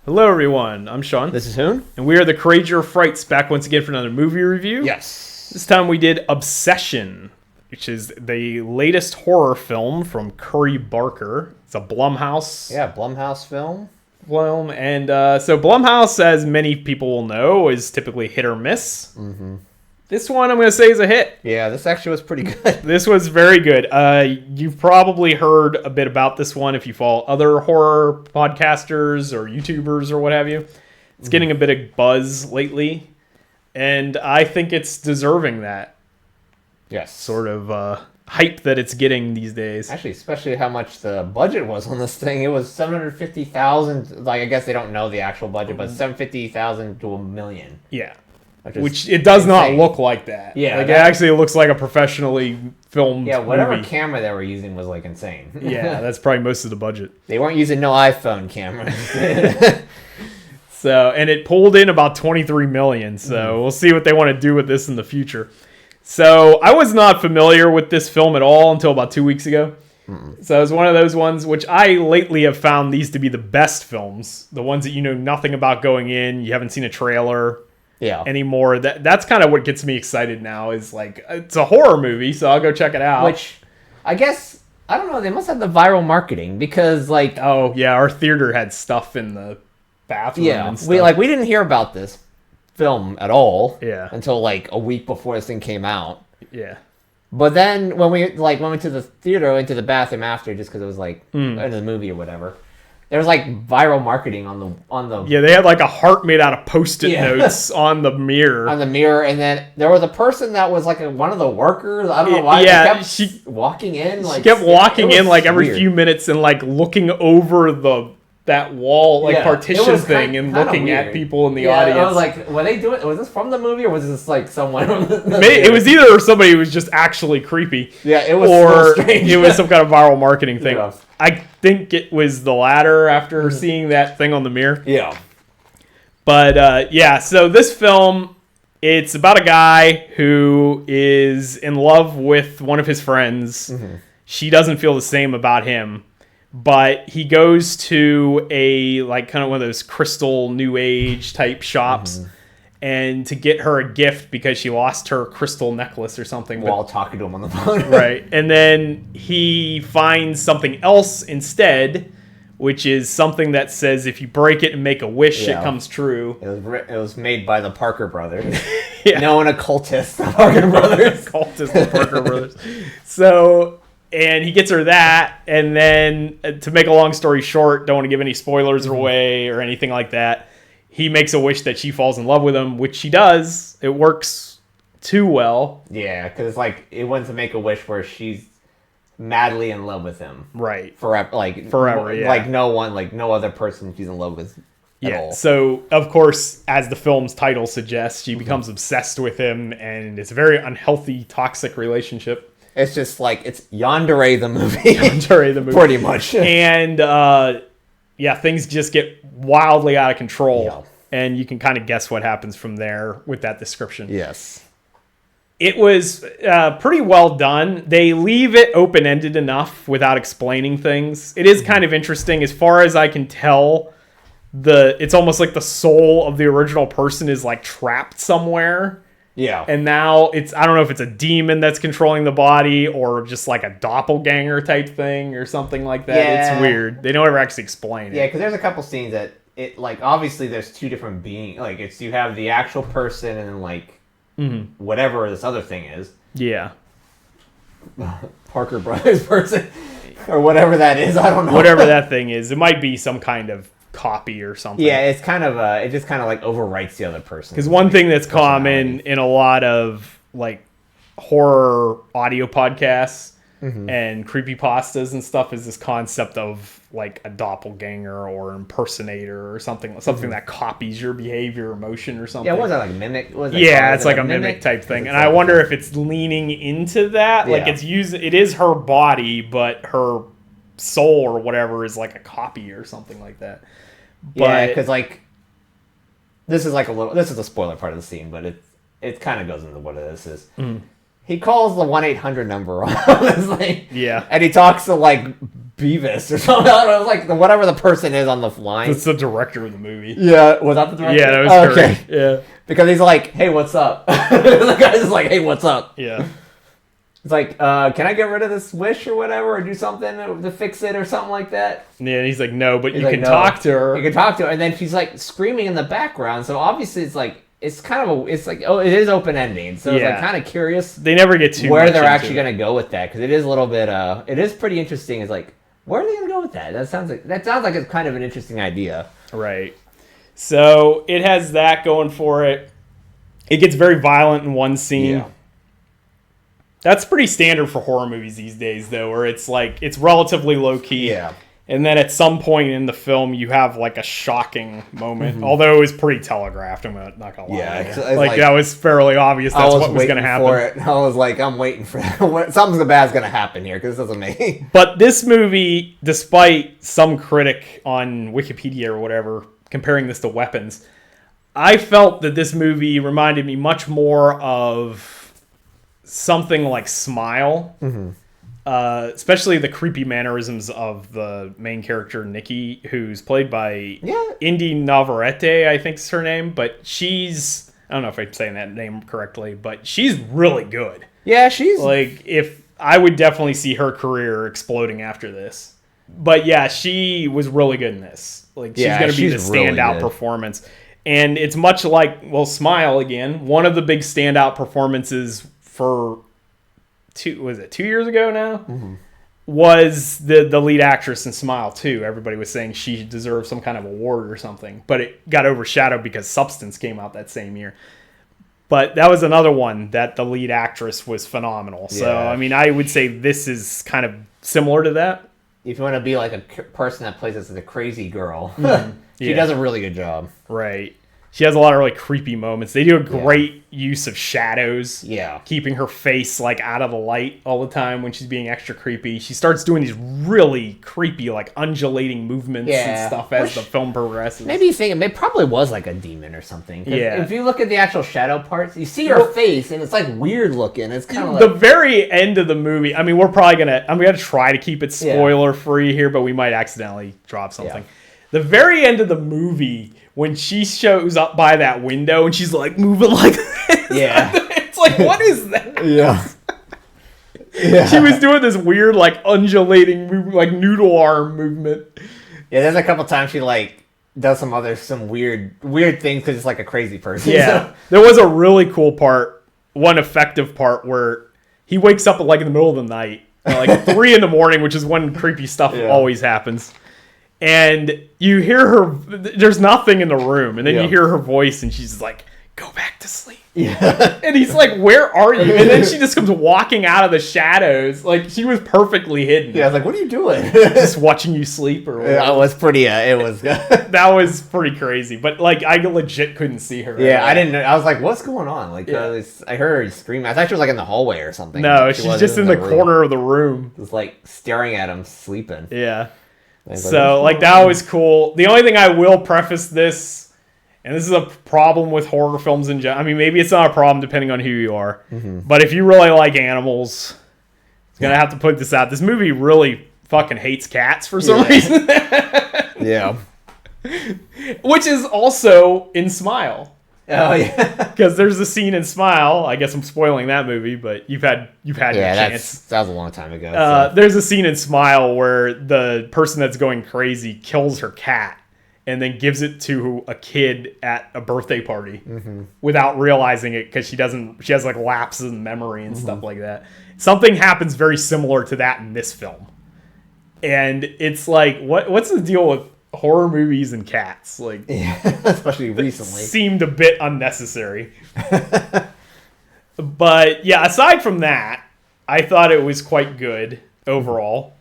Hello, everyone. I'm Sean. This is Hoon. And we are the Courageour Frights, back once again for another movie review. Yes. This time we did Obsession, which is the latest horror film from Curry Barker. It's a Blumhouse. Yeah, Blumhouse film. And so Blumhouse, as many people will know, is typically hit or miss. Mm-hmm. This one I'm going to say is a hit. Yeah, this actually was pretty good. This was very good. You've probably heard a bit about this one if you follow other horror podcasters or YouTubers or what have you. It's getting a bit of buzz lately, and I think it's deserving that. Yes. Sort of hype that it's getting these days. Actually, especially how much the budget was on this thing. It was $750,000. Like, I guess they don't know the actual budget, but $750,000 to $1 million. Yeah. Which it does not look like that. Yeah. Like, it actually looks like a professionally filmed whatever movie. Camera they were using was, like, insane. Yeah, that's probably most of the budget. They weren't using no iPhone cameras. So, and it pulled in about $23 million, so we'll see what they want to do with this in the future. So, I was not familiar with this film at all until about 2 weeks ago. So, it was one of those ones which I lately have found these to be the best films. The ones that you know nothing about going in, you haven't seen a trailer anymore. That's kind of what gets me excited now, is like, it's a horror movie, so I'll go check it out. Which, I guess, I don't know, they must have the viral marketing, because, like... Oh, yeah, our theater had stuff in the bathroom and stuff. We didn't hear about this film at all until, like, a week before this thing came out. Yeah. But then, when we went to the theater, into the bathroom after, just because it was, like, end of the movie or whatever... There was, like, viral marketing on the... Yeah, they had, like, a heart made out of Post-it notes on the mirror. On the mirror, and then there was a person that was, like, one of the workers. I don't know why. Yeah, she kept walking in. Like, she kept walking in, like, every few minutes and, like, looking over that wall, like, partition thing and looking at people in the audience. I was like, were they doing... Was this from the movie, or was this, like, someone... It was either somebody who was just actually creepy. Yeah, it was or strange. It was some kind of viral marketing thing. Yeah. I think it was the latter after seeing that thing on the mirror. Yeah. But, so this film, it's about a guy who is in love with one of his friends. Mm-hmm. She doesn't feel the same about him. But he goes to a, like, kind of one of those crystal new age type shops and to get her a gift because she lost her crystal necklace or something. While talking to him on the phone. Right. And then he finds something else instead, which is something that says if you break it and make a wish, it comes true. It was made by the Parker brothers. Known occultist, the Parker brothers. Occultist, the Parker brothers. So... And he gets her that, and then, to make a long story short, don't want to give any spoilers away or anything like that, he makes a wish that she falls in love with him, which she does. It works too well. Yeah, because it's like, it wants to make a wish where she's madly in love with him. Right. Forever, yeah. Like no one, like no other person she's in love with at all. So, of course, as the film's title suggests, she becomes obsessed with him, and it's a very unhealthy, toxic relationship. It's just like, it's Yandere the movie. Yandere the movie. Pretty much. And, things just get wildly out of control. Yeah. And you can kind of guess what happens from there with that description. Yes. It was pretty well done. They leave it open-ended enough without explaining things. It is kind of interesting. As far as I can tell, it's almost like the soul of the original person is, like, trapped somewhere. Yeah. And now I don't know if it's a demon that's controlling the body or just like a doppelganger type thing or something like that. Yeah. It's weird. They don't ever actually explain it. Yeah, because there's a couple scenes that obviously there's two different beings. Like, you have the actual person and then, like, whatever this other thing is. Yeah. Parker Brothers person or whatever that is. I don't know. Whatever that thing is. It might be some kind of copy or something. Yeah, it's kind of it just kind of like overwrites the other person. Because one thing that's common in a lot of like horror audio podcasts and creepypastas and stuff is this concept of like a doppelganger or impersonator or something that copies your behavior or motion or something. Yeah, what was that, like mimic? It's like a mimic type thing. And I wonder if it's leaning into that. Like it is her body, but her soul or whatever is like a copy or something like that. But because like this is a spoiler part of the scene, but it kind of goes into what this is. He calls the 1-800 number on this thing. Yeah. And he talks to, like, Beavis or something. I don't know, like, whatever the person is on the line. That's the director of the movie. Yeah. Was that the director? Yeah, that was great. Yeah. Because he's like, hey, what's up? The guy's just like, hey, what's up? Yeah. It's like, can I get rid of this wish or whatever, or do something to fix it or something like that? Yeah, and he's like, no, but He's you like, can no. talk to her. You can talk to her, and then she's like screaming in the background. So obviously, it's like it's kind of it's like it is open ending. So it's like kind of curious. They never get too where much they're into actually going to go with that because it is a little bit it is pretty interesting. It's like where are they going to go with that? That sounds like it's kind of an interesting idea. Right. So it has that going for it. It gets very violent in one scene. Yeah. That's pretty standard for horror movies these days, though, where it's like it's relatively low key. Yeah. And then at some point in the film, you have like a shocking moment, although it was pretty telegraphed. I'm not gonna lie. Yeah, like that was fairly obvious. That's what was going to happen. I was like, I'm waiting for something bad's going to happen here because this doesn't make. But this movie, despite some critic on Wikipedia or whatever comparing this to Weapons, I felt that this movie reminded me much more of something like Smile. Especially the creepy mannerisms of the main character, Nikki, who's played by Inde Navarrette, I think is her name. But she's... I don't know if I'm saying that name correctly, but she's really good. Yeah, she's... Like, if... I would definitely see her career exploding after this. But yeah, she was really good in this. Like, she's going to be the standout really performance. And it's much like, well, Smile again. One of the big standout performances for... 2 years ago now? Was the lead actress in Smile 2. Everybody was saying she deserved some kind of award or something, but it got overshadowed because Substance came out that same year. But that was another one that the lead actress was phenomenal. So, I mean, I would say this is kind of similar to that. If you want to be like a person that plays as the crazy girl, she does a really good job. Right. She has a lot of really creepy moments. They do a great use of shadows. Yeah. Keeping her face like out of the light all the time when she's being extra creepy. She starts doing these really creepy, like undulating movements and stuff as the film progresses. Maybe you think it probably was like a demon or something. Yeah. If you look at the actual shadow parts, you see her face and it's like weird looking. It's kind of like the very end of the movie. I mean, I'm gonna try to keep it spoiler free here, but we might accidentally drop something. Yeah. The very end of the movie, when she shows up by that window and she's like moving like this. Yeah. It's like, what is that? Yeah. She was doing this weird, like, undulating, like, noodle arm movement. Yeah, there's a couple times she, like, does some weird things because it's like a crazy person. Yeah. So. There was a really cool part, one effective part, where he wakes up, like, in the middle of the night, like 3 a.m, which is when creepy stuff always happens. And you hear her, there's nothing in the room, and then you hear her voice, and she's like, go back to sleep. Yeah. And he's like, where are you? And then she just comes walking out of the shadows. Like, she was perfectly hidden. Yeah, I was like, what are you doing? Just watching you sleep or whatever. Yeah, it was pretty, that was pretty crazy. But, like, I legit couldn't see her. Yeah, I didn't know. I was like, what's going on? Like, I heard her scream. I thought she was, like, in the hallway or something. No, she's just in the corner of the room. Just, like, staring at him, sleeping. Yeah. So, like, that was cool. The only thing I will preface this, and this is a problem with horror films in general. I mean, maybe it's not a problem depending on who you are. But if you really like animals, I'm going to have to put this out. This movie really fucking hates cats for some reason. Yeah. Which is also in Smile. Oh, yeah. Because there's a scene in Smile. I guess I'm spoiling that movie, but you've had your chance. That was a long time ago. There's a scene in Smile where the person that's going crazy kills her cat and then gives it to a kid at a birthday party without realizing it because she has like lapses in memory and stuff like that. Something happens very similar to that in this film. And it's like, what's the deal with horror movies and cats? Like, especially recently, seemed a bit unnecessary. But yeah, aside from that, I thought it was quite good overall.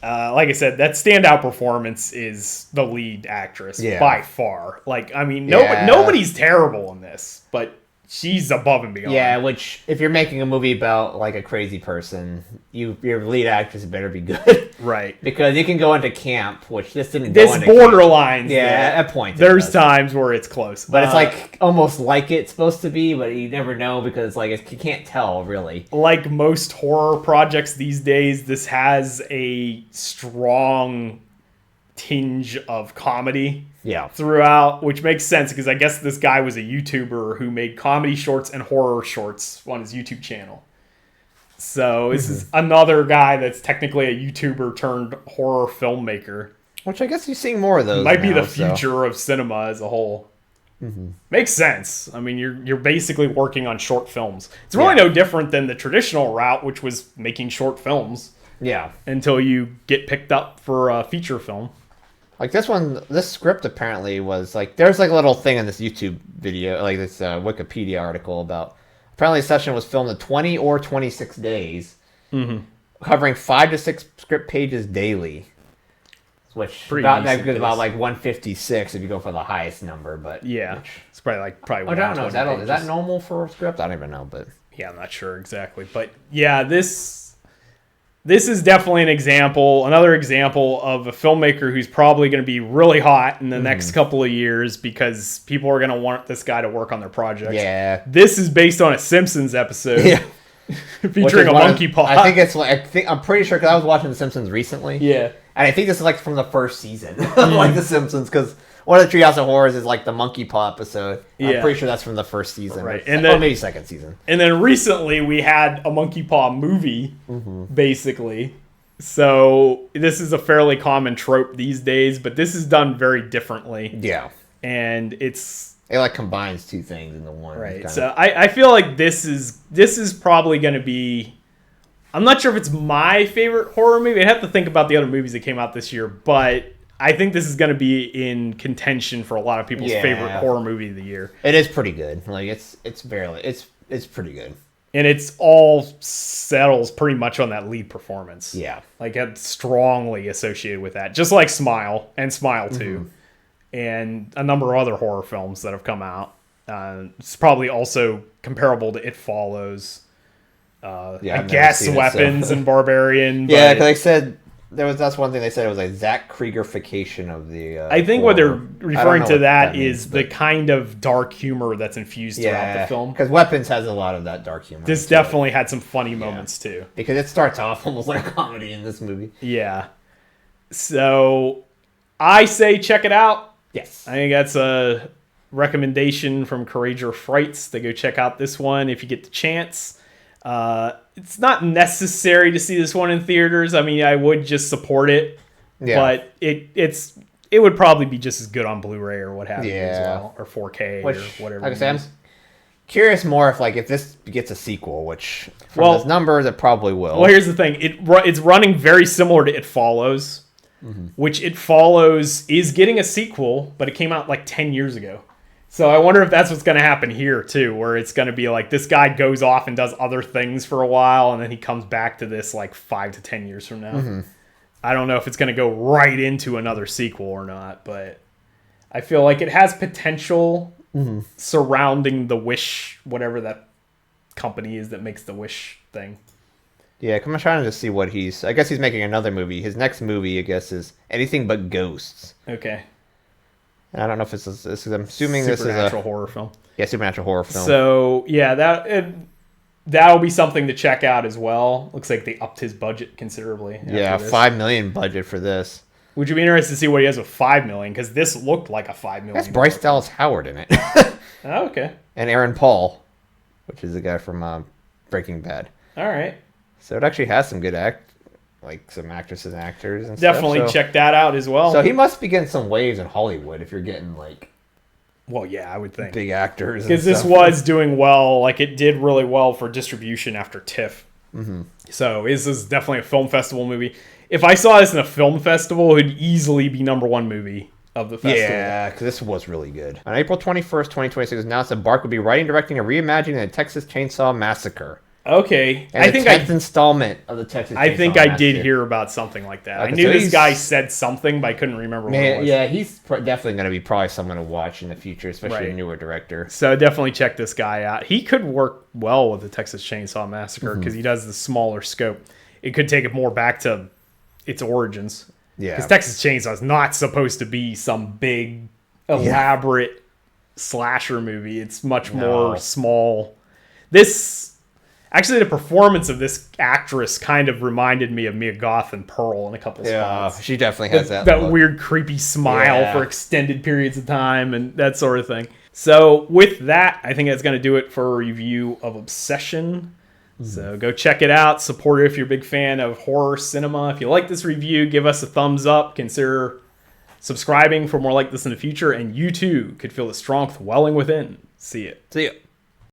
Like I said, that standout performance is the lead actress by far. Like, I mean, nobody's terrible in this, but she's above and beyond. Yeah, which if you're making a movie about like a crazy person, your lead actress better be good. Right. Because you can go into camp, which this didn't This go into borderlines. camp. Yeah, at points. There's times where it's close. But it's like almost like it's supposed to be, but you never know because it's like you can't tell really. Like most horror projects these days, this has a strong tinge of comedy. Yeah. Throughout, which makes sense because I guess this guy was a YouTuber who made comedy shorts and horror shorts on his YouTube channel. So this is another guy that's technically a YouTuber turned horror filmmaker. Which I guess you're seeing more of those. Might be the future of cinema as a whole. Makes sense. I mean, you're basically working on short films. It's really no different than the traditional route, which was making short films. Yeah. Until you get picked up for a feature film. Like this script apparently was like, there's like a little thing in this YouTube video, like this Wikipedia article about, apparently the session was filmed in 20 or 26 days, covering 5 to 6 script pages daily, which about like 156 if you go for the highest number, but yeah, it's probably I don't know, is that normal for a script? I don't even know, but yeah, I'm not sure exactly, but yeah, This is definitely another example of a filmmaker who's probably going to be really hot in the next couple of years because people are going to want this guy to work on their projects. Yeah. This is based on a Simpsons episode featuring a monkey paw. I'm pretty sure because I was watching The Simpsons recently. Yeah. And I think this is like from the first season of like The Simpsons because one of the Treehouse of Horrors is like the monkey paw episode. Yeah. I'm pretty sure that's from the first season. Right. And then, or maybe second season. And then recently we had a monkey paw movie, basically. So this is a fairly common trope these days, but this is done very differently. Yeah. And it like combines two things into one. Right. So I feel like this is probably going to be, I'm not sure if it's my favorite horror movie. I'd have to think about the other movies that came out this year, but I think this is going to be in contention for a lot of people's favorite horror movie of the year. It is pretty good. Like it's pretty good. And it's all settles pretty much on that lead performance. Yeah. Like it's strongly associated with that. Just like Smile and Smile 2 and a number of other horror films that have come out. It's probably also comparable to It Follows. I guess Weapons and Barbarian. Yeah, because they said that's one thing they said. It was like Zach Krieger-fication of the. I think what they're referring to that is the kind of dark humor that's infused throughout the film. Because Weapons has a lot of that dark humor. This definitely had some funny moments too. Because it starts off almost like a comedy in this movie. Yeah. So I say check it out. Yes. I think that's a recommendation from Courageour Frights to go check out this one if you get the chance. It's not necessary to see this one in theaters. I mean, I would just support it, but it would probably be just as good on Blu-ray or what have you as well, or 4K or whatever. Like I said, I'm curious more if this gets a sequel, which from those numbers it probably will. Well, here's the thing: it's running very similar to It Follows, which It Follows is getting a sequel, but it came out like 10 years ago. So I wonder if that's what's going to happen here, too, where it's going to be like this guy goes off and does other things for a while, and then he comes back to this like 5 to 10 years from now. I don't know if it's going to go right into another sequel or not, but I feel like it has potential surrounding the Wish, whatever that company is that makes the Wish thing. Yeah, I'm trying to see what I guess he's making another movie. His next movie, I guess, is Anything But Ghosts. Okay. I don't know if I'm assuming this is a supernatural horror film. Yeah, supernatural horror film. So yeah, that'll be something to check out as well. Looks like they upped his budget considerably. Yeah, $5 million budget for this. Would you be interested to see what he has with $5 million? Because this looked like a $5 million. That's Bryce Dallas Howard in it. Oh, okay. And Aaron Paul, which is the guy from Breaking Bad. All right. So it actually has some good some actresses and actors and definitely stuff. Check that out as well. So he must be getting some waves in Hollywood if you're getting well, yeah, I would think big actors because this was doing well. Like it did really well for distribution after TIFF. So this is definitely a film festival movie. If I saw this in a film festival, it would easily be #1 movie of the festival. Yeah, because this was really good. On April 21st, 2026, it was announced that Bark would be writing, directing, and reimagining the Texas Chainsaw Massacre. Okay. And I the think 10th installment of the Texas Chainsaw I think I did Massacre. hear about something like that. I Okay, knew so this he's- guy said something, but I couldn't remember what it was. Yeah, he's definitely going to be probably someone to watch in the future, especially Right. a newer director. So definitely check this guy out. He could work well with the Texas Chainsaw Massacre because he does the smaller scope. It could take it more back to its origins. Yeah. Because Texas Chainsaw is not supposed to be some big, elaborate slasher movie. It's much more small. Actually, the performance of this actress kind of reminded me of Mia Goth and Pearl in a couple spots. She definitely has That look. weird, creepy smile Yeah. for extended periods of time and that sort of thing. So with that, I think that's going to do it for a review of Obsession. So go check it out. Support it if you're a big fan of horror cinema. If you like this review, give us a thumbs up. Consider subscribing for more like this in the future. And you too could feel the strength welling within. See it. See ya.